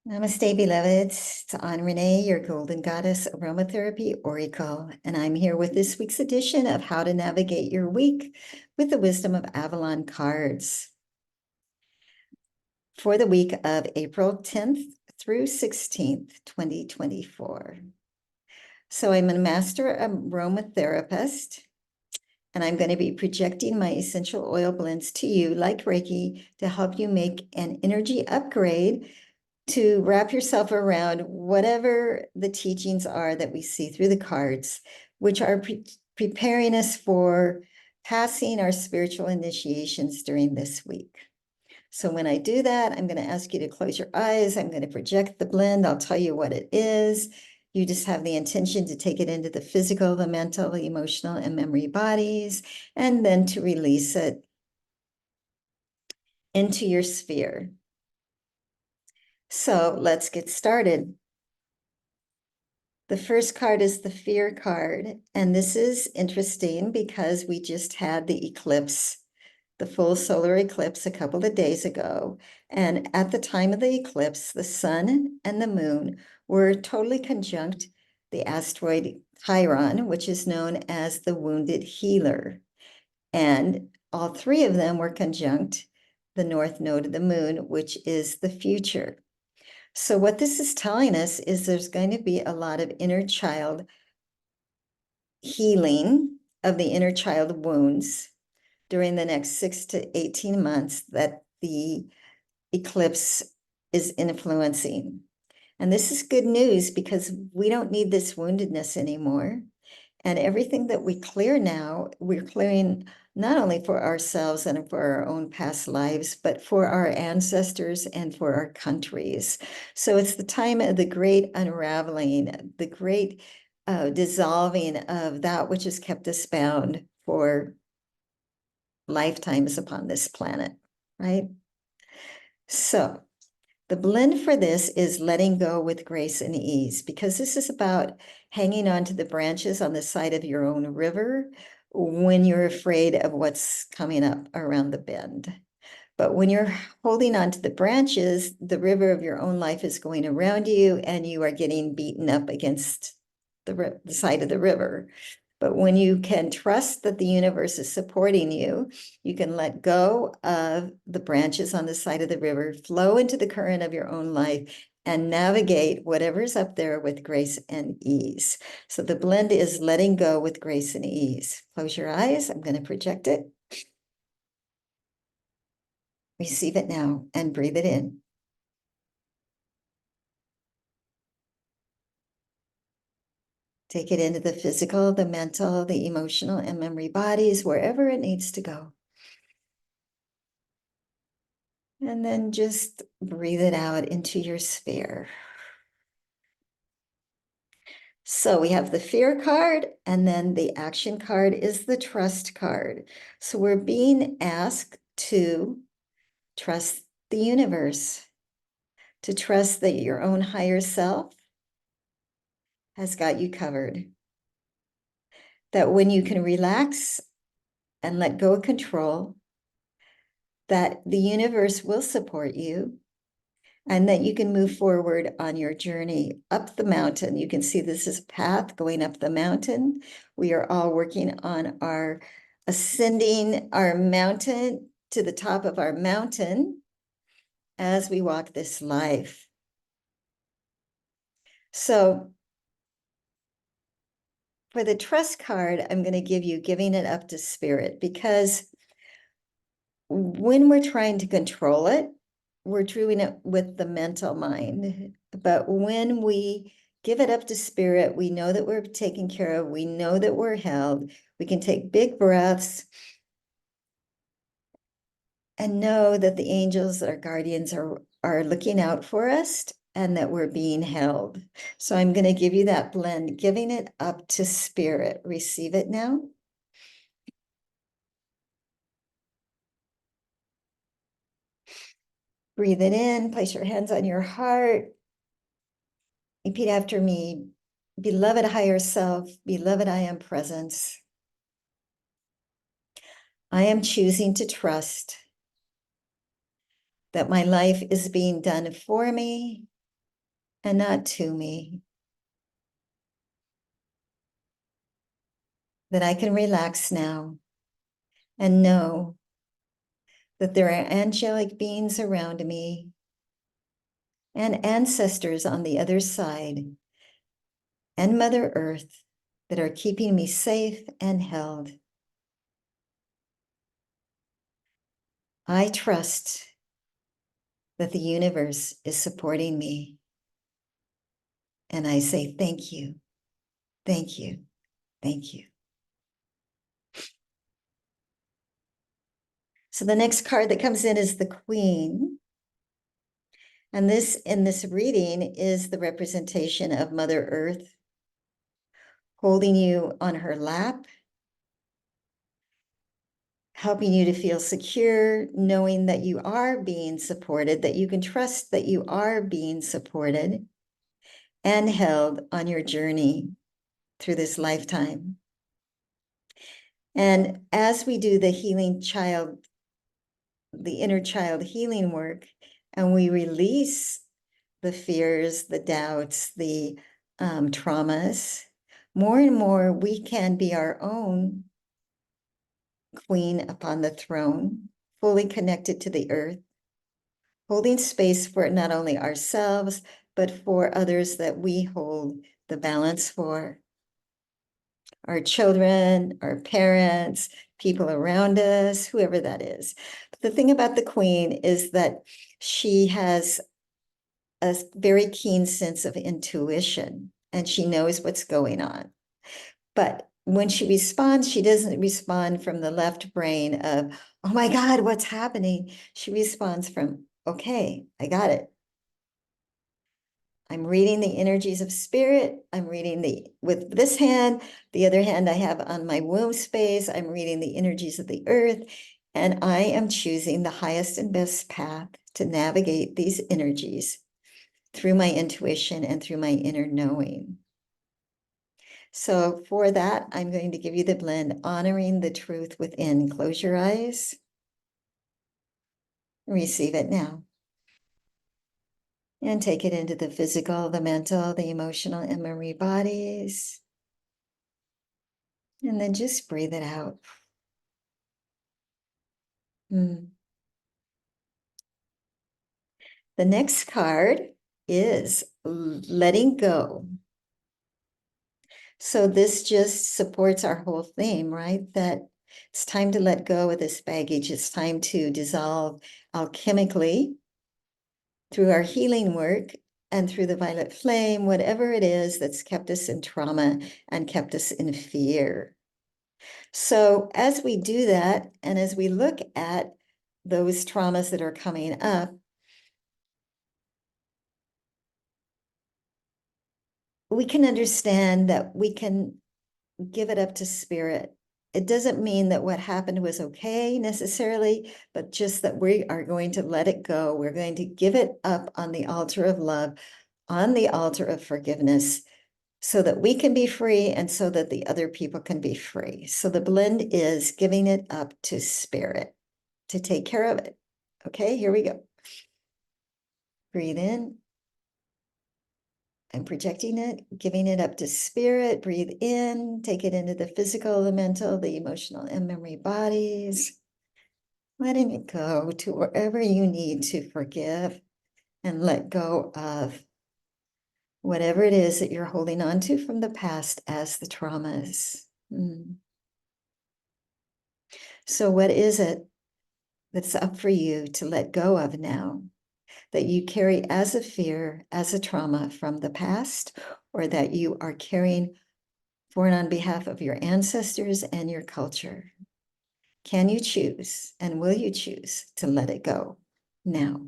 Namaste, beloveds. It's AnnRaNae, your golden goddess aromatherapy oracle, and I'm here with this week's edition of How to Navigate Your Week with the Wisdom of Avalon cards for the week of April 10th through 16th, 2024. So I'm a master aromatherapist, and I'm going to be projecting my essential oil blends to you like Reiki to help you make an energy upgrade to wrap yourself around whatever the teachings are that we see through the cards, which are preparing us for passing our spiritual initiations during this week. So when I do that, I'm going to ask you to close your eyes. I'm going to project the blend. I'll tell you what it is. You just have the intention to take it into the physical, the mental, the emotional, and memory bodies, and then to release it into your sphere. So let's get started. The first card is the fear card, and this is interesting because we just had the eclipse, the full solar eclipse a couple of days ago. And at the time of the eclipse, the sun and the moon were totally conjunct the asteroid Chiron, which is known as the wounded healer. And all three of them were conjunct the north node of the moon, which is the future. So what this is telling us is there's going to be a lot of inner child healing of the inner child wounds during the next 6 to 18 months that the eclipse is influencing. And this is good news because we don't need this woundedness anymore. And everything that we clear now, we're clearing not only for ourselves and for our own past lives, but for our ancestors and for our countries. So it's the time of the great unraveling, the great dissolving of that which has kept us bound for lifetimes upon this planet, right? So the blend for this is letting go with grace and ease, because this is about hanging on to the branches on the side of your own river when you're afraid of what's coming up around the bend. But when you're holding on to the branches, the river of your own life is going around you and you are getting beaten up against the side of the river. But when you can trust that the universe is supporting you, you can let go of the branches on the side of the river, flow into the current of your own life, and navigate whatever's up there with grace and ease. So the blend is letting go with grace and ease. Close your eyes. I'm going to project it. Receive it now and breathe it in. Take it into the physical, the mental, the emotional, and memory bodies, wherever it needs to go. And then just breathe it out into your sphere. So we have the fear card, and then the action card is the trust card. So we're being asked to trust the universe, to trust that your own higher self has got you covered. That when you can relax and let go of control, that the universe will support you and that you can move forward on your journey up the mountain. You can see this is a path going up the mountain. We are all working on our ascending our mountain to the top of our mountain as we walk this life. So for the trust card, I'm going to give you giving it up to spirit, because when we're trying to control it, we're doing it with the mental mind. But when we give it up to spirit, we know that we're taken care of. We know that we're held. We can take big breaths and know that the angels, our guardians, are looking out for us and that we're being held. So I'm going to give you that blend, giving it up to spirit. Receive it now. Breathe it in. Place your hands on your heart. Repeat after me. Beloved higher self, beloved I am presence. I am choosing to trust that my life is being done for me and not to me. That I can relax now and know that there are angelic beings around me and ancestors on the other side and Mother Earth that are keeping me safe and held. I trust that the universe is supporting me. And I say, thank you, thank you, thank you. So the next card that comes in is the Queen. And this, in this reading, is the representation of Mother Earth holding you on her lap, helping you to feel secure, knowing that you are being supported, that you can trust that you are being supported and held on your journey through this lifetime. And as we do the healing child, the inner child healing work, and we release the fears, the doubts, the traumas, more and more we can be our own queen upon the throne, fully connected to the earth, holding space for not only ourselves, but for others that we hold the balance for. Our children, our parents, people around us, whoever that is. But the thing about the Queen is that she has a very keen sense of intuition and she knows what's going on. But when she responds, she doesn't respond from the left brain of, oh my God, what's happening? She responds from, okay, I got it. I'm reading the energies of spirit. I'm reading with this hand, the other hand I have on my womb space. I'm reading the energies of the earth, and I am choosing the highest and best path to navigate these energies through my intuition and through my inner knowing. So for that, I'm going to give you the blend, honoring the truth within. Close your eyes. Receive it now. And take it into the physical, the mental, the emotional, and memory bodies. And then just breathe it out. The next card is letting go. So this just supports our whole theme, right? That it's time to let go of this baggage. It's time to dissolve alchemically through our healing work and through the violet flame, whatever it is that's kept us in trauma and kept us in fear. So as we do that, and as we look at those traumas that are coming up, we can understand that we can give it up to spirit. It doesn't mean that what happened was okay necessarily, but just that we are going to let it go. We're going to give it up on the altar of love, on the altar of forgiveness, so that we can be free and so that the other people can be free. So the blend is giving it up to spirit to take care of it. Okay, here we go. Breathe in. I'm projecting it, giving it up to spirit. Breathe in, take it into the physical, the mental, the emotional, and memory bodies. Letting it go to wherever you need to forgive and let go of whatever it is that you're holding on to from the past as the traumas. So what is it that's up for you to let go of now, that you carry as a fear, as a trauma from the past, or that you are carrying for and on behalf of your ancestors and your culture? Can you choose, and will you choose to let it go now?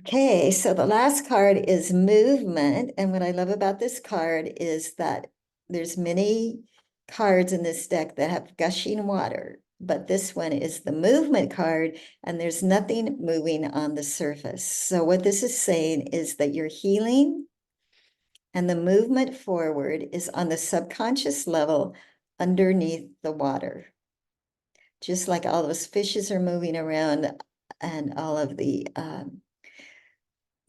Okay, so the last card is movement. And what I love about this card is that there's many cards in this deck that have gushing water, but this one is the movement card, and there's nothing moving on the surface. So what this is saying is that you're healing, and the movement forward is on the subconscious level underneath the water. Just like all those fishes are moving around and all of the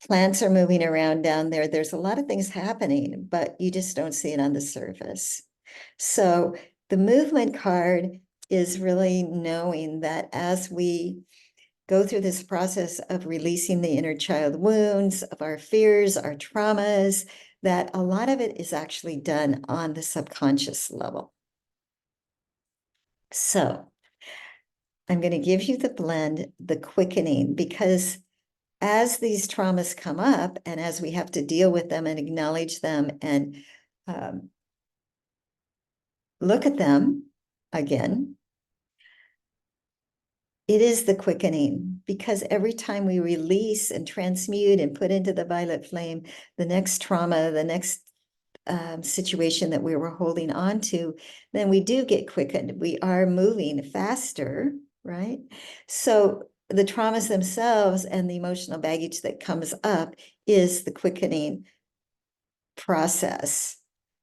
plants are moving around down there. There's a lot of things happening, but you just don't see it on the surface. So the movement card is really knowing that as we go through this process of releasing the inner child wounds, of our fears, our traumas, that a lot of it is actually done on the subconscious level. So I'm going to give you the blend, the quickening, because as these traumas come up and as we have to deal with them and acknowledge them and look at them again, it is the quickening, because every time we release and transmute and put into the violet flame the next trauma, the next situation that we were holding on to, then we do get quickened. We are moving faster, right? So the traumas themselves and the emotional baggage that comes up is the quickening process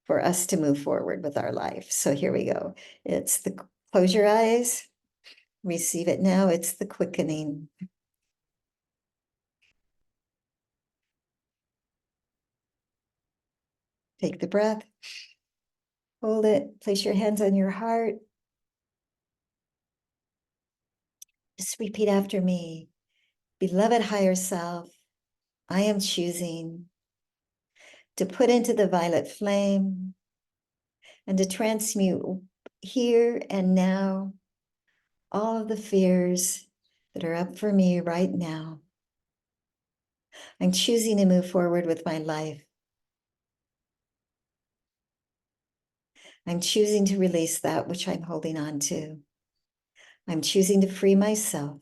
for us to move forward with our life. So here we go. It's the close your eyes, receive it now. It's the quickening. Take the breath, hold it, place your hands on your heart. Just repeat after me. Beloved higher self, I am choosing to put into the violet flame and to transmute here and now all of the fears that are up for me right now. I'm choosing to move forward with my life. I'm choosing to release that which I'm holding on to. I'm choosing to free myself,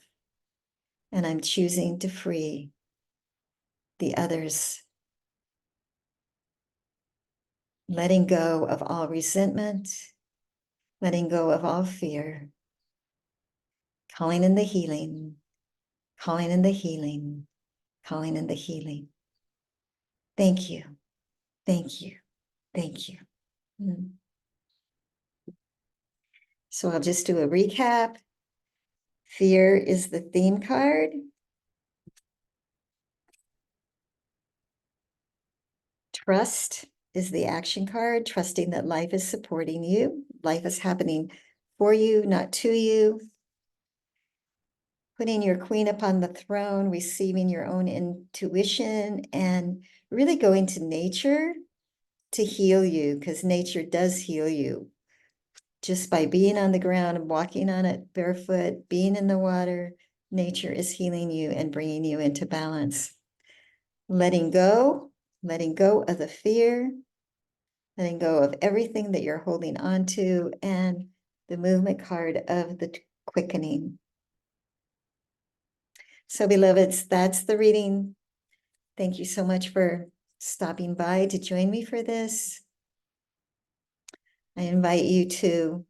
and I'm choosing to free the others. Letting go of all resentment, letting go of all fear, calling in the healing, calling in the healing, calling in the healing. Thank you, thank you, thank you. So I'll just do a recap. Fear is the theme card. Trust is the action card, trusting that life is supporting you. Life is happening for you, not to you. Putting your queen upon the throne, receiving your own intuition, and really going to nature to heal you, because nature does heal you. Just by being on the ground and walking on it barefoot, being in the water, nature is healing you and bringing you into balance. Letting go of the fear, letting go of everything that you're holding on to, and the movement card of the quickening. So beloveds, that's the reading. Thank you so much for stopping by to join me for this. I invite you to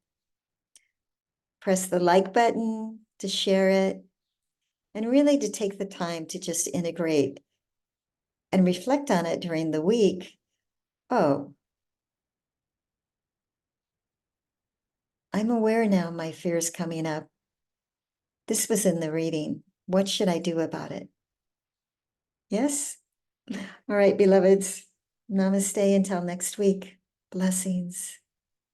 press the like button, to share it, and really to take the time to just integrate and reflect on it during the week. Oh, I'm aware now my fear is coming up. This was in the reading. What should I do about it? Yes? All right, beloveds. Namaste until next week. Blessings.